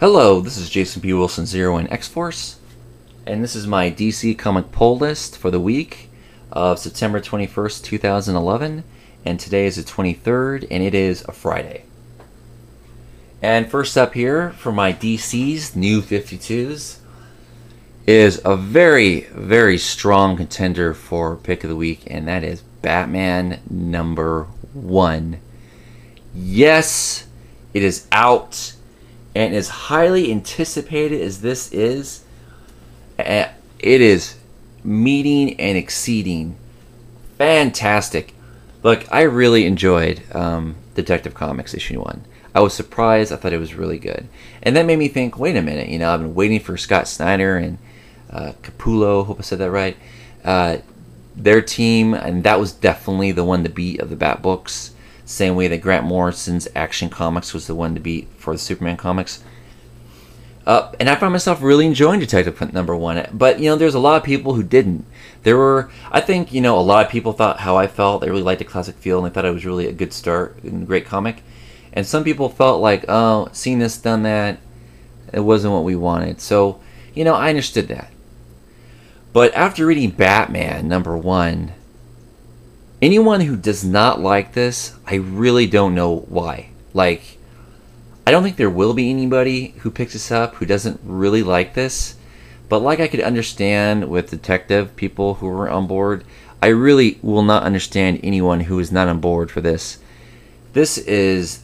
Hello, this is Jason P. Wilson Zero in X-Force, and this is my DC comic poll list for the week of September 21st, 2011, and today is the 23rd, and it is a Friday. And first up here for my DC's New 52s is a very, very strong contender for pick of the week, and that is Batman #1. Yes, it is out. And as highly anticipated as this is, it is meeting and exceeding fantastic. Look, I really enjoyed Detective Comics issue 1. I was surprised. I thought it was really good. And that made me think, wait a minute, I've been waiting for Scott Snyder and Capullo, hope I said that right, their team, and that was definitely the one to beat of the Bat books. Same way that Grant Morrison's Action Comics was the one to beat for the Superman comics. And I found myself really enjoying Detective #1. But, there's a lot of people who didn't. I think, a lot of people thought how I felt. They really liked the classic feel, and they thought it was really a good start and a great comic. And some people felt like, oh, seen this, done that, it wasn't what we wanted. So, I understood that. But after reading Batman #1, anyone who does not like this, I really don't know why. I don't think there will be anybody who picks this up who doesn't really like this. But I could understand with Detective people who were on board, I really will not understand anyone who is not on board for this. This is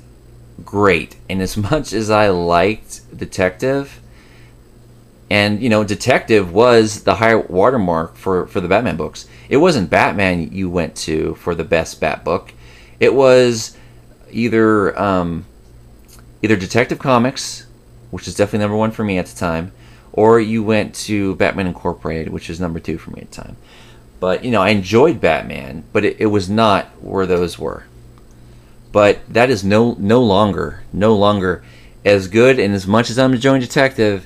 great. And as much as I liked Detective, and, Detective was the high watermark for the Batman books. It wasn't Batman you went to for the best Bat book. It was either Detective Comics, which is definitely #1 for me at the time, or you went to Batman Incorporated, which is #2 for me at the time. But, I enjoyed Batman, but it was not where those were. But that is no longer as good, and as much as I'm enjoying Detective,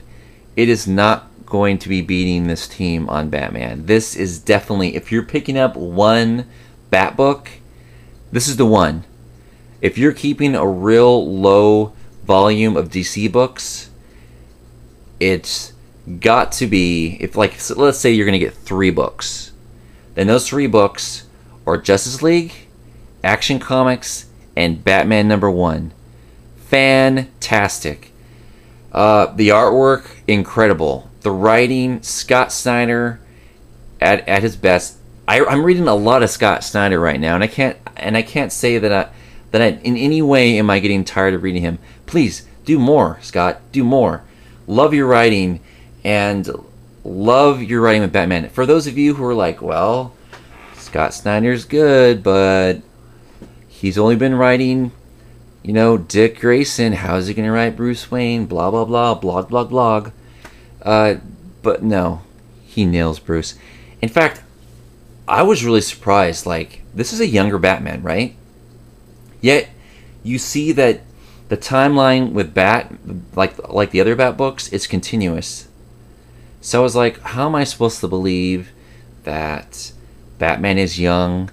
it is not going to be beating this team on Batman. This is definitely, if you're picking up one Bat book, this is the one. If you're keeping a real low volume of DC books, it's got to be, so let's say you're going to get 3 books. Then those 3 books are Justice League, Action Comics, and Batman #1. Fantastic. The artwork, incredible. The writing, Scott Snyder at his best. I'm reading a lot of Scott Snyder right now, and I can't say that I in any way am I getting tired of reading him. Please do more, Scott. Do more. Love your writing, and love your writing with Batman. For those of you who are like, well, Scott Snyder's good, but he's only been writing, Dick Grayson, how's he going to write Bruce Wayne, blah, blah, blah, blog, blog, blog. But no, he nails Bruce. In fact, I was really surprised, this is a younger Batman, right? Yet, you see that the timeline with Bat, like the other Bat books, is continuous. So I was like, how am I supposed to believe that Batman is young,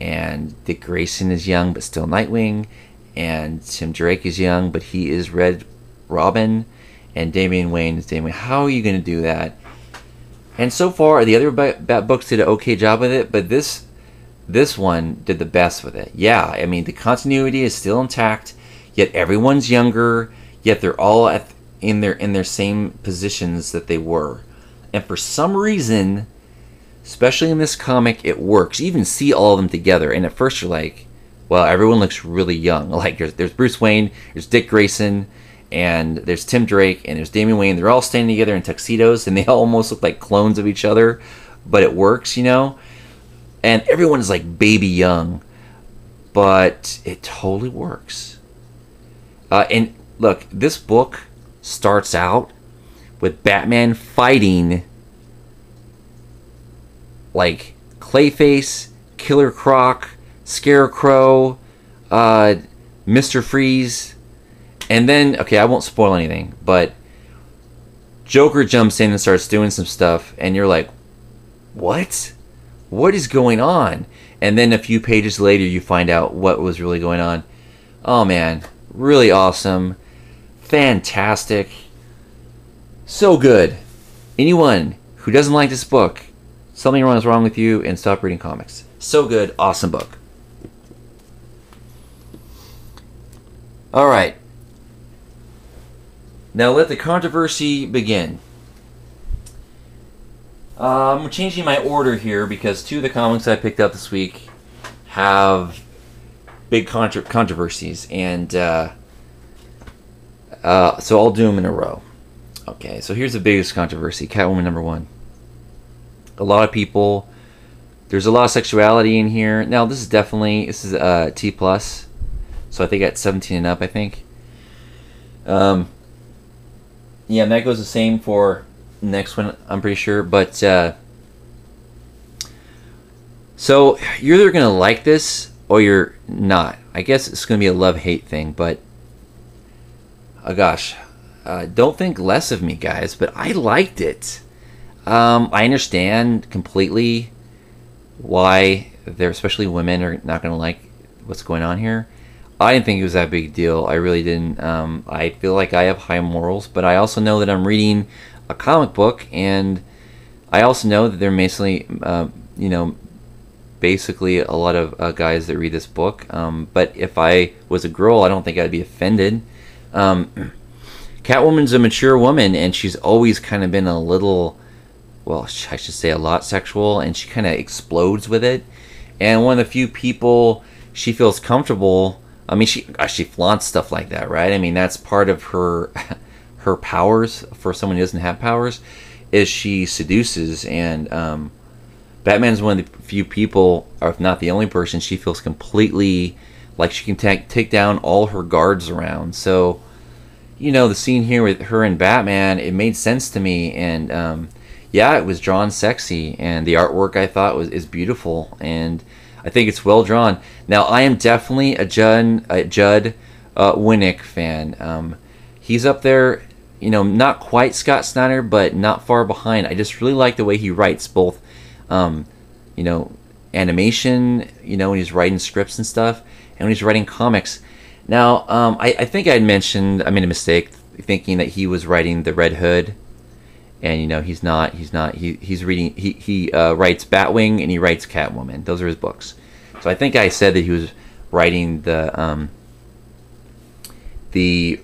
and Dick Grayson is young, but still Nightwing, and Tim Drake is young, but he is Red Robin, and Damian Wayne is Damian. How are you going to do that? And so far, the other Bat books did an okay job with it, but this one did the best with it. Yeah, I mean, the continuity is still intact, yet everyone's younger, yet they're all in their same positions that they were. And for some reason, especially in this comic, it works. You even see all of them together, and at first you're like, well, everyone looks really young. There's Bruce Wayne, there's Dick Grayson, and there's Tim Drake, and there's Damian Wayne. They're all standing together in tuxedos, and they almost look like clones of each other, but it works, And everyone is like baby young, but it totally works. And look, this book starts out with Batman fighting Clayface, Killer Croc, Scarecrow, Mr. Freeze, and then, okay, I won't spoil anything, but Joker jumps in and starts doing some stuff, and you're like, what? What is going on? And then a few pages later, you find out what was really going on. Oh man, really awesome, fantastic. So good. Anyone who doesn't like this book, something wrong is wrong with you, and stop reading comics. So good. Awesome book. Alright. Now let the controversy begin. I'm changing my order here because two of the comics I picked up this week have big controversies, and so I'll do them in a row. Okay, so here's the biggest controversy. Catwoman #1. A lot of people, there's a lot of sexuality in here. Now this is T+, so I think at 17 and up, I think. Yeah, and that goes the same for the next one, I'm pretty sure. But so you're either gonna like this or you're not. I guess it's gonna be a love-hate thing, but gosh, don't think less of me, guys. But I liked it. I understand completely why especially women are not gonna like what's going on here. I didn't think it was that big a deal. I really didn't. I feel like I have high morals, but I also know that I'm reading a comic book, and I also know that there are basically a lot of guys that read this book. But if I was a girl, I don't think I'd be offended. Catwoman's a mature woman, and she's always kind of been a little, well, I should say a lot sexual, and she kind of explodes with it. And one of the few people she feels comfortable. I mean, she flaunts stuff like that, right? I mean, that's part of her her powers. For someone who doesn't have powers, is she seduces, and Batman's one of the few people, or if not the only person, she feels completely like she can take down all her guards around. So, the scene here with her and Batman, it made sense to me, and yeah, it was drawn sexy, and the artwork I thought is beautiful, and I think it's well drawn. Now, I am definitely a Judd Winnick fan. He's up there, not quite Scott Snyder, but not far behind. I just really like the way he writes both, animation, when he's writing scripts and stuff, and when he's writing comics. Now, I think I made a mistake thinking that he was writing the Red Hood, and he's not. He writes Batwing and he writes Catwoman. Those are his books. So I think I said that he was writing the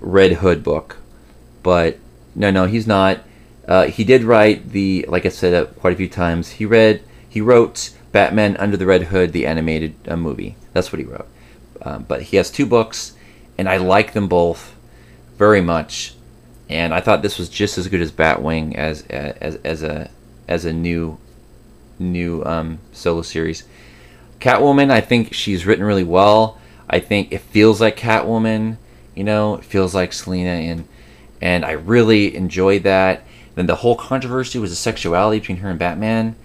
Red Hood book, but no, he's not. He did write like I said quite a few times. He wrote Batman Under the Red Hood, the animated movie. That's what he wrote. But he has two books, and I like them both very much. And I thought this was just as good as Batwing as a new solo series. Catwoman, I think she's written really well. I think it feels like Catwoman, it feels like Selena, and I really enjoyed that. Then the whole controversy was the sexuality between her and Batman.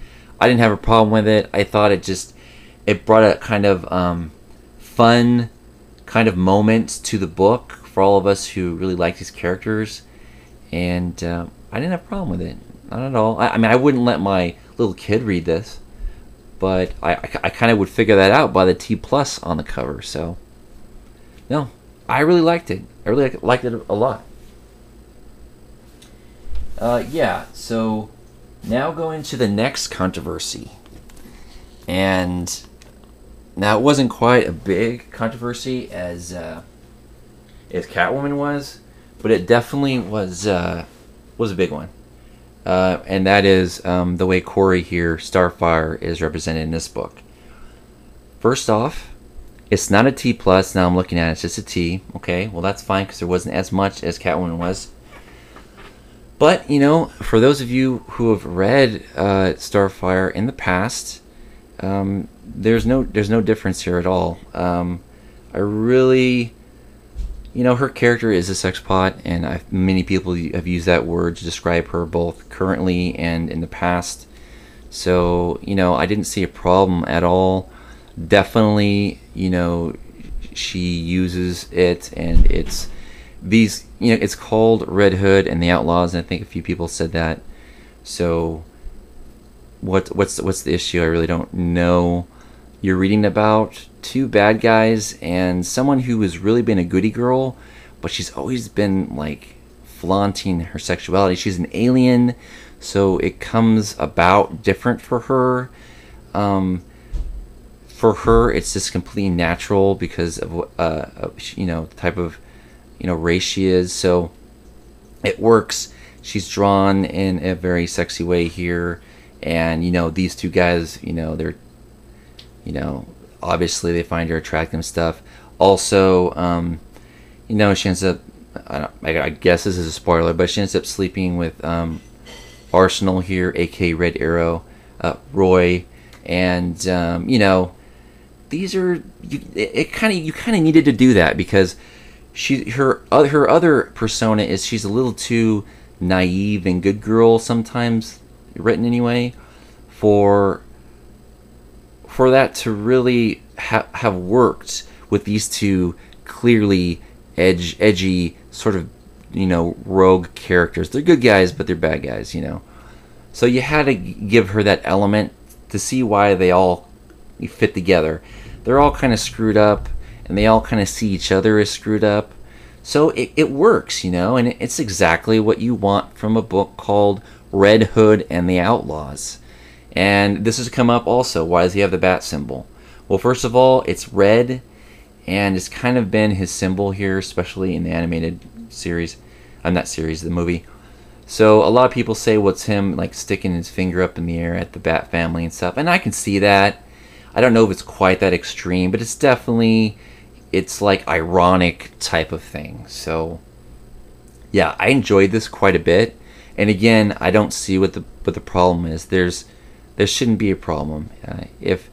I didn't have a problem with it. I thought it brought a kind of fun kind of moment to the book for all of us who really like these characters. And I didn't have a problem with it. Not at all. I mean, I wouldn't let my little kid read this, but I kind of would figure that out by the T+ on the cover. So, no, I really liked it. I really liked it a lot. Yeah, so now going to the next controversy. And now it wasn't quite a big controversy as Catwoman was, but it definitely was a big one, and that is the way Corey here, Starfire, is represented in this book. First off, it's not a T+. Now I'm looking at it, it's just a T. Okay, well that's fine because there wasn't as much as Catwoman was. But for those of you who have read Starfire in the past, there's no difference here at all. I really. Her character is a sex pot, and many people have used that word to describe her both currently and in the past. So, I didn't see a problem at all. Definitely, she uses it, and it's these, it's called Red Hood and the Outlaws, and I think a few people said that. So, what's the issue? I really don't know. You're reading about two bad guys and someone who has really been a goody girl, but she's always been like flaunting her sexuality. She's an alien, so it comes about different for her. For her, it's just completely natural because of the type of race she is. So it works. She's drawn in a very sexy way here, and these two guys, they're obviously they find her attractive and stuff. Also, she ends up, I guess this is a spoiler, but she ends up sleeping with Arsenal here, aka Red Arrow, Roy, and these are you kind of needed to do that because her other persona is she's a little too naive and good girl sometimes, written anyway, for that to really have worked with these two clearly edgy sort of rogue characters. They're good guys, but they're bad guys, So you had to give her that element to see why they all fit together. They're all kind of screwed up, and they all kind of see each other as screwed up. So it works, and it's exactly what you want from a book called Red Hood and the Outlaws. And this has come up also. Why does he have the bat symbol? Well, first of all, it's red, and it's kind of been his symbol here, especially in the animated series. Not series, the movie. So a lot of people say, what's him like sticking his finger up in the air at the Bat family and stuff, and I can see that. I don't know if it's quite that extreme, but it's definitely, it's like ironic type of thing. So yeah, I enjoyed this quite a bit, and again, I don't see what the problem is. There shouldn't be a problem. If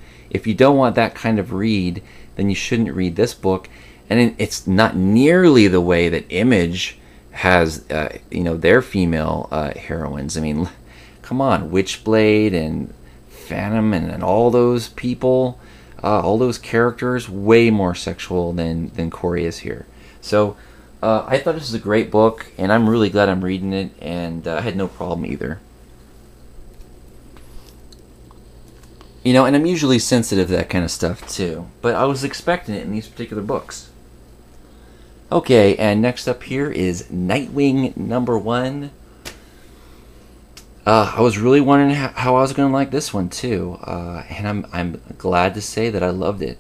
you don't want that kind of read, then you shouldn't read this book. And it's not nearly the way that Image has their female heroines. I mean, come on, Witchblade and Phantom and all those people, all those characters, way more sexual than Corey is here. So I thought this was a great book, and I'm really glad I'm reading it, and I had no problem either. And I'm usually sensitive to that kind of stuff too, but I was expecting it in these particular books. Okay, and next up here is Nightwing #1. I was really wondering how I was going to like this one too, and I'm glad to say that I loved it.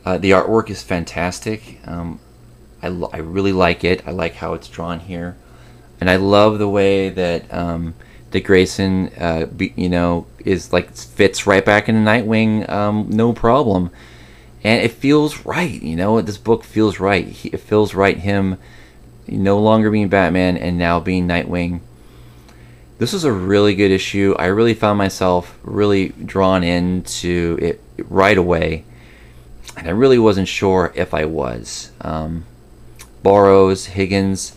The artwork is fantastic. I really like it. I like how it's drawn here, and I love the way that Dick Grayson, is like fits right back into Nightwing, no problem. And it feels right, this book feels right. It feels right, him no longer being Batman and now being Nightwing. This was a really good issue. I really found myself really drawn into it right away. And I really wasn't sure if I was. Burroughs, Higgins,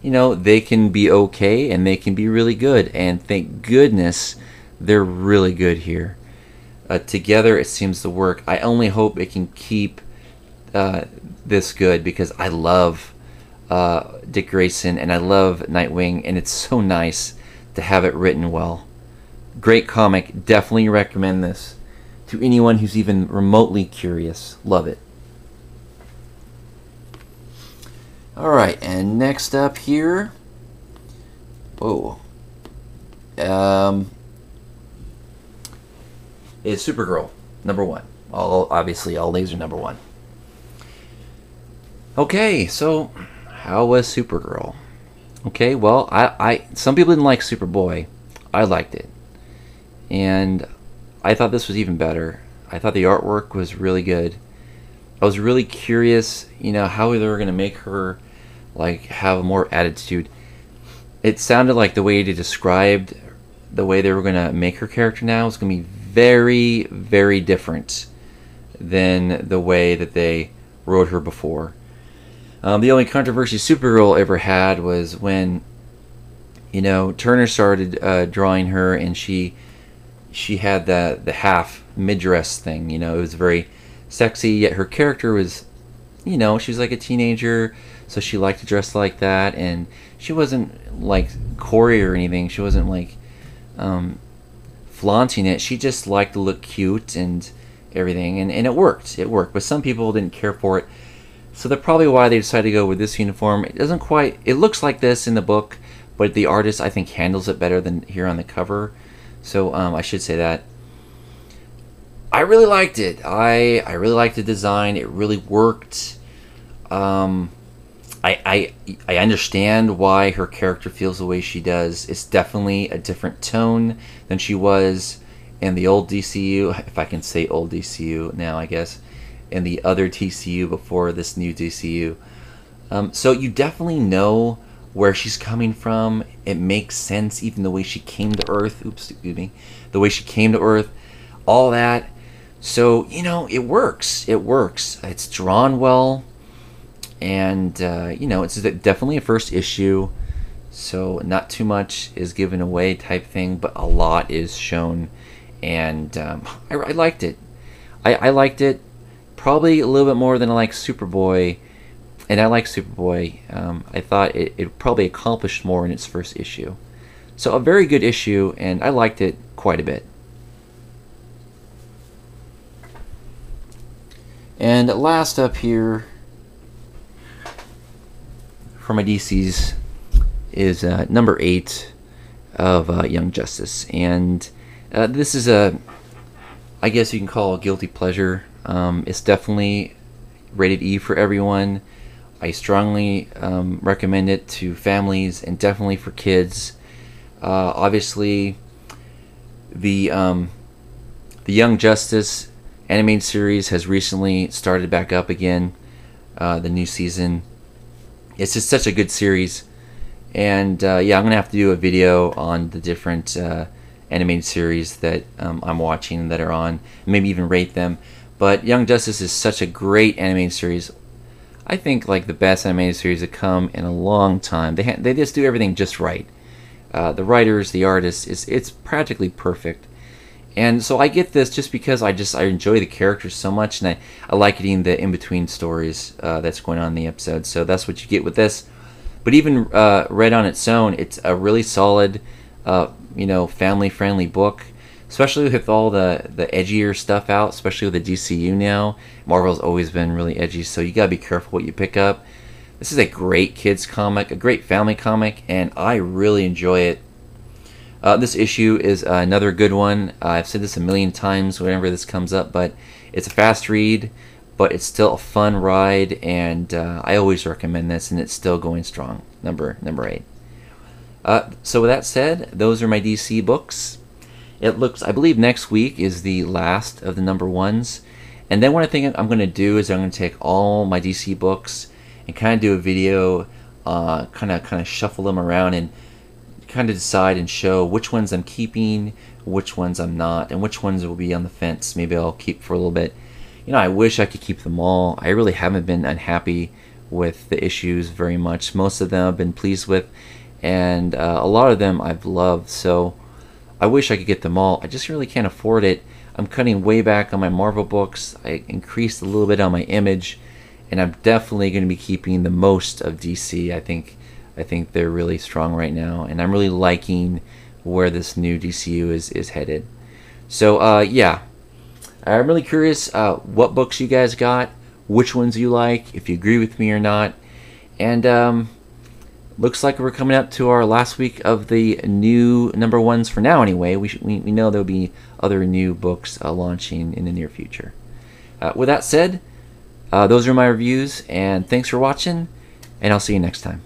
they can be okay and they can be really good. And thank goodness they're really good here. Together it seems to work. I only hope it can keep this good because I love Dick Grayson and I love Nightwing, and it's so nice to have it written well. Great comic. Definitely recommend this to anyone who's even remotely curious. Love it. Alright, and next up here, is Supergirl, #1. Obviously, all these are #1. Okay, so how was Supergirl? Okay, well, I some people didn't like Superboy. I liked it, and I thought this was even better. I thought the artwork was really good. I was really curious, how they were gonna make her like have more attitude. It sounded like the way they described the way they were gonna make her character now was gonna be very, very different than the way that they wrote her before. The only controversy Supergirl ever had was when, Turner started drawing her, and she had the half mid-dress thing. It was very sexy, yet her character was, she was like a teenager, so she liked to dress like that, and she wasn't like Corey or anything. She wasn't like flaunting it. She just liked to look cute and everything, and it worked. It worked, but some people didn't care for it. So that's probably why they decided to go with this uniform. It doesn't quite, it looks like this in the book, but the artist, I think, handles it better than here on the cover. So I should say that. I really liked it. I really liked the design. It really worked. I understand why her character feels the way she does. It's definitely a different tone than she was in the old DCU, if I can say old DCU now, I guess, in the other TCU before this new DCU. So you definitely know where she's coming from. It makes sense, even the way she came to Earth. Oops, excuse me. The way she came to Earth, all that. So, you know, it works. It works. It's drawn well. And, you know, it's definitely a first issue. So not too much is given away type thing, but a lot is shown. And I liked it. I liked it probably a little bit more than I like Superboy. And I like Superboy. I thought it probably accomplished more in its first issue. So a very good issue, and I liked it quite a bit. And last up here for my DCs is number 8 of Young Justice. And this is I guess you can call a guilty pleasure. It's definitely rated E for everyone. I strongly recommend it to families and definitely for kids. Obviously, the Young Justice animated series has recently started back up again. The new season. It's just such a good series, and yeah, I'm gonna have to do a video on the different animated series that I'm watching that are on, maybe even rate them. But Young Justice is such a great animated series. I think like the best animated series to come in a long time. They just do everything just right. The writers, the artists, it's practically perfect. And so I get this just because I enjoy the characters so much, and I like getting the in-between stories that's going on in the episode. So that's what you get with this. But even read on its own, it's a really solid, you know, family-friendly book. Especially with all the edgier stuff out, especially with the DCU now. Marvel's always been really edgy, so you gotta be careful what you pick up. This is a great kids comic, a great family comic, and I really enjoy it. This issue is another good one. I've said this a million times whenever this comes up, but it's a fast read, but it's still a fun ride, and I always recommend this, and it's still going strong. Number 8. So with that said, those are my DC books. It looks, I believe next week is the last of the number 1s. And then what I think I'm going to do is I'm going to take all my DC books and kind of do a video, kind of shuffle them around and kind of decide and show which ones I'm keeping, which ones I'm not, and which ones will be on the fence. Maybe I'll keep for a little bit. You know, I wish I could keep them all. I really haven't been unhappy with the issues very much. Most of them I've been pleased with, and a lot of them I've loved. So I wish I could get them all. I just really can't afford it. I'm cutting way back on my Marvel books. I increased a little bit on my Image, and I'm definitely going to be keeping the most of DC. I think they're really strong right now, and I'm really liking where this new DCU is headed. So yeah, I'm really curious what books you guys got, which ones you like, if you agree with me or not, and looks like we're coming up to our last week of the new number 1s for now anyway. We know there'll be other new books launching in the near future. With that said, those are my reviews, and thanks for watching, and I'll see you next time.